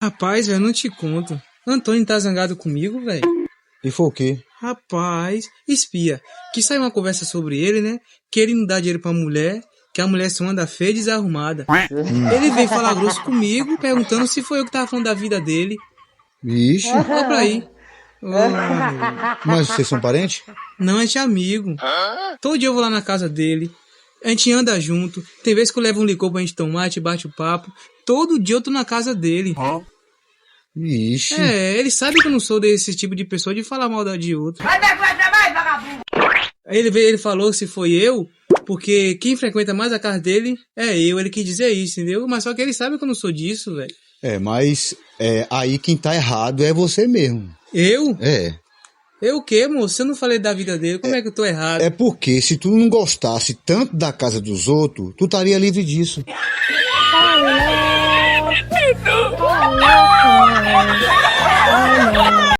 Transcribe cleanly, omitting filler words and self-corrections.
Rapaz, velho, não te conto. Antônio tá zangado comigo, velho. E foi o quê? Rapaz, espia. Que saiu uma conversa sobre ele, né? Que ele não dá dinheiro pra mulher, que a mulher só anda feia e desarrumada. Ele veio falar grosso comigo, perguntando se foi eu que tava falando da vida dele. Vixe, Olha pra aí. Ô, amigo. mas vocês são parentes? Não, a gente é amigo. Todo dia eu vou lá na casa dele. A gente anda junto. Tem vezes que eu levo um licor pra gente tomar, a gente bate o papo. Todo dia eu tô na casa dele. Vixe. É, ele sabe que eu não sou desse tipo de pessoa de falar mal de outro. Vai ver mais trabalho, vagabundo! Aí ele falou se foi eu, porque quem frequenta mais a casa dele é eu. Ele quis dizer isso, entendeu? Mas só que ele sabe que eu não sou disso, velho. Mas aí quem tá errado é você mesmo. Eu? É. Eu o quê, moço? Eu não falei da vida dele, como é que eu tô errado? É porque se tu não gostasse tanto da casa dos outros, tu estaria livre disso. Alô!